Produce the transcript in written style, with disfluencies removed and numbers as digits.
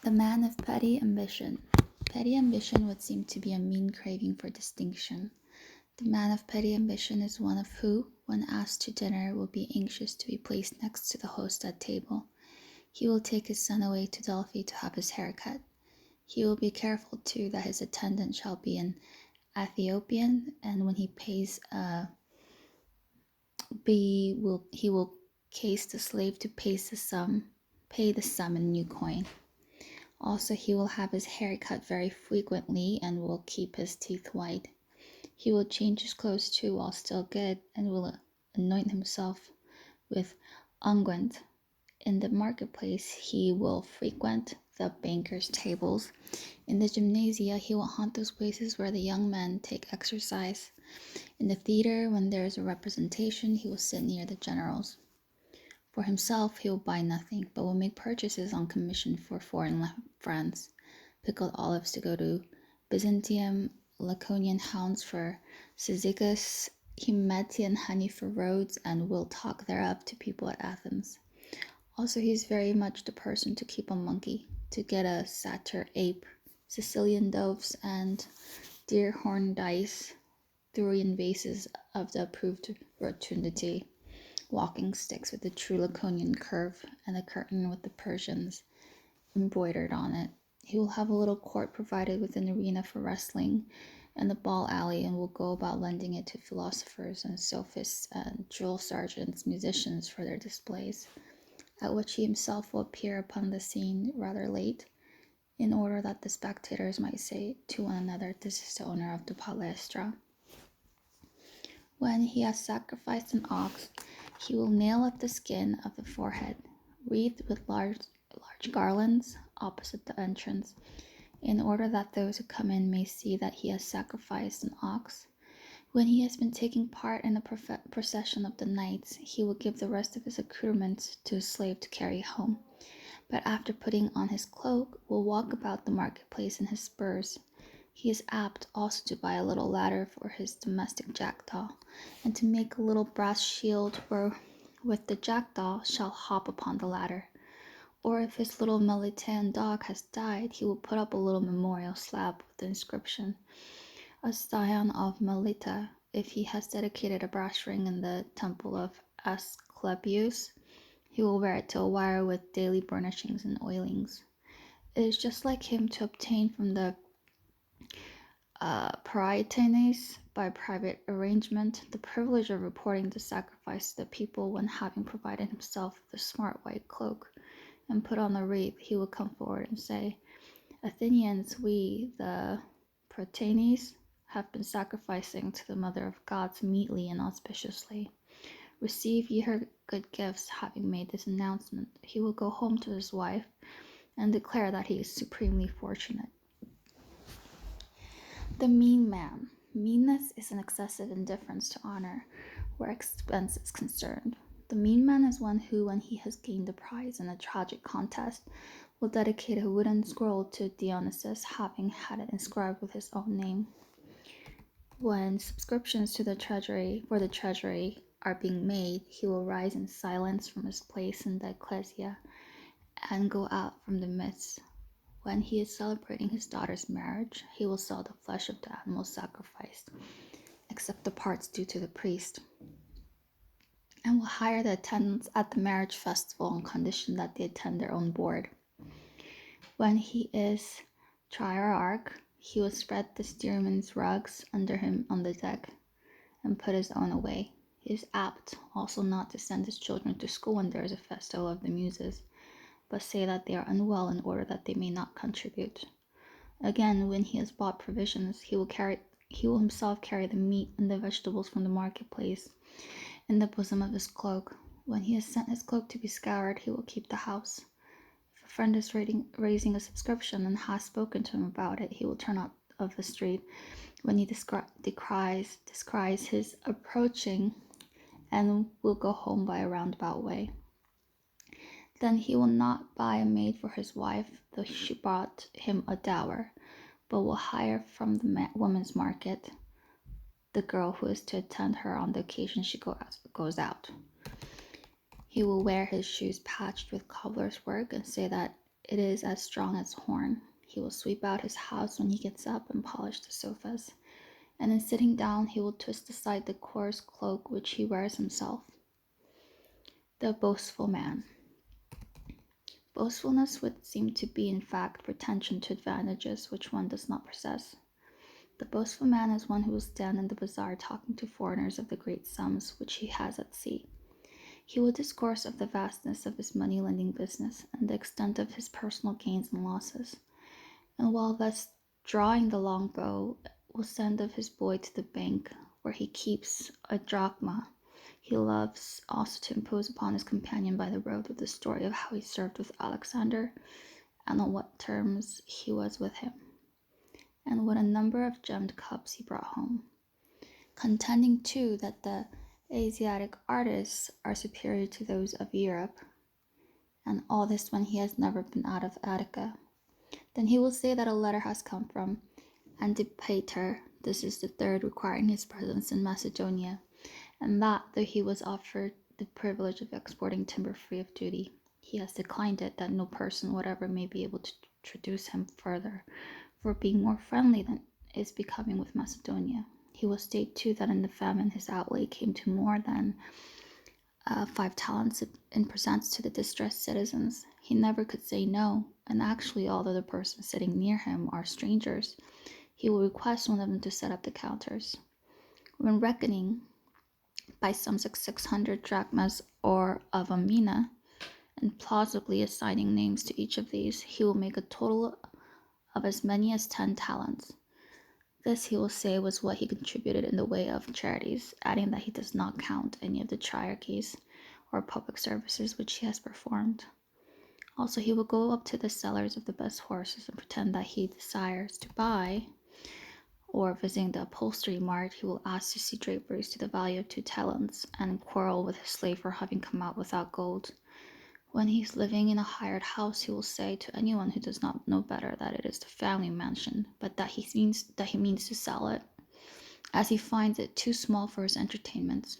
The man of petty ambition. Petty ambition would seem to be a mean craving for distinction. The man of petty ambition is one of who, when asked to dinner, will be anxious to be placed next to the host at table. He will take his son away to Delphi to have his hair cut. He will be careful too that his attendant shall be an Ethiopian, and when he pays he will case the slave to pay the sum in new coin. Also, he will have his hair cut very frequently and will keep his teeth white. He will change his clothes too while still good, and will anoint himself with unguent. In the marketplace, he will frequent the bankers' tables. In the gymnasia, he will haunt those places where the young men take exercise. In the theater, when there is a representation, he will sit near the generals. For himself, he will buy nothing, but will make purchases on commission for foreign friends. Pickled olives to go to Byzantium, Laconian hounds for Cyzicus, Himetian honey for Rhodes, and will talk thereof to people at Athens. Also, he is very much the person to keep a monkey, to get a satyr ape, Sicilian doves, and deer horn dice, Thurian vases of the approved rotundity, walking sticks with the true Laconian curve, and a curtain with the Persians embroidered on it. He will have a little court provided with an arena for wrestling and the ball alley, and will go about lending it to philosophers and sophists and drill sergeants, musicians for their displays, at which he himself will appear upon the scene rather late, in order that the spectators might say to one another, "This is the owner of the palestra." When he has sacrificed an ox, he will nail up the skin of the forehead, wreathed with large garlands, opposite the entrance, in order that those who come in may see that he has sacrificed an ox. When he has been taking part in the procession of the knights, he will give the rest of his accoutrements to a slave to carry home, but after putting on his cloak, will walk about the marketplace in his spurs. He is apt also to buy a little ladder for his domestic jackdaw, and to make a little brass shield wherewith the jackdaw shall hop upon the ladder. Or if his little Melitian dog has died, he will put up a little memorial slab with the inscription, "A scion of Melita." If he has dedicated a brass ring in the temple of Asclepius, he will wear it to a wire with daily burnishings and oilings. It is just like him to obtain from the Prytanes, by private arrangement, the privilege of reporting the sacrifice to the people. When having provided himself with a smart white cloak and put on the wreath, he will come forward and say, "Athenians, we, the Prytanes, have been sacrificing to the Mother of Gods meetly and auspiciously. Receive ye her good gifts." Having made this announcement, he will go home to his wife and declare that he is supremely fortunate. The mean man. Meanness is an excessive indifference to honor where expense is concerned. The mean man is one who, when he has gained a prize in a tragic contest, will dedicate a wooden scroll to Dionysus, having had it inscribed with his own name. When subscriptions to the treasury are being made, he will rise in silence from his place in the ecclesia and go out from the midst. When he is celebrating his daughter's marriage, he will sell the flesh of the animal sacrificed, except the parts due to the priest, and will hire the attendants at the marriage festival on condition that they attend their own board. When he is triarch, he will spread the steersman's rugs under him on the deck, and put his own away. He is apt also not to send his children to school when there is a festival of the Muses, but say that they are unwell in order that they may not contribute. Again, when he has bought provisions, he will himself carry the meat and the vegetables from the marketplace in the bosom of his cloak. When he has sent his cloak to be scoured, he will keep the house. If a friend is raising a subscription and has spoken to him about it, he will turn out of the street when he descries his approaching, and will go home by a roundabout way. Then he will not buy a maid for his wife, though she brought him a dower, but will hire from the woman's market the girl who is to attend her on the occasion she goes out. He will wear his shoes patched with cobbler's work, and say that it is as strong as horn. He will sweep out his house when he gets up and polish the sofas, and in sitting down he will twist aside the coarse cloak which he wears himself. The boastful man. Boastfulness would seem to be in fact pretension to advantages which one does not possess. The boastful man is one who will stand in the bazaar talking to foreigners of the great sums which he has at sea. He will discourse of the vastness of his money-lending business and the extent of his personal gains and losses, and while thus drawing the long bow, will send of his boy to the bank where he keeps a drachma. He loves also to impose upon his companion by the road with the story of how he served with Alexander and on what terms he was with him, and what a number of gemmed cups he brought home, contending too that the Asiatic artists are superior to those of Europe, and all this when he has never been out of Attica. Then he will say that a letter has come from Antipater, this is the third, requiring his presence in Macedonia, and that, though he was offered the privilege of exporting timber free of duty, he has declined it, that no person whatever may be able to introduce him further, for being more friendly than is becoming with Macedonia. He will state too that in the famine his outlay came to more than 5 talents in presents to the distressed citizens. He never could say no, and actually, although the persons sitting near him are strangers, he will request one of them to set up the counters. When reckoning by some 600 drachmas or of a mina, and plausibly assigning names to each of these, he will make a total of as many as 10 talents. This, he will say, was what he contributed in the way of charities, adding that he does not count any of the triarchies or public services which he has performed. Also, he will go up to the sellers of the best horses and pretend that he desires to buy, or visiting the upholstery mart, he will ask to see draperies to the value of 2 talents, and quarrel with his slave for having come out without gold. When he is living in a hired house, he will say to anyone who does not know better that it is the family mansion, but that he means to sell it, as he finds it too small for his entertainments.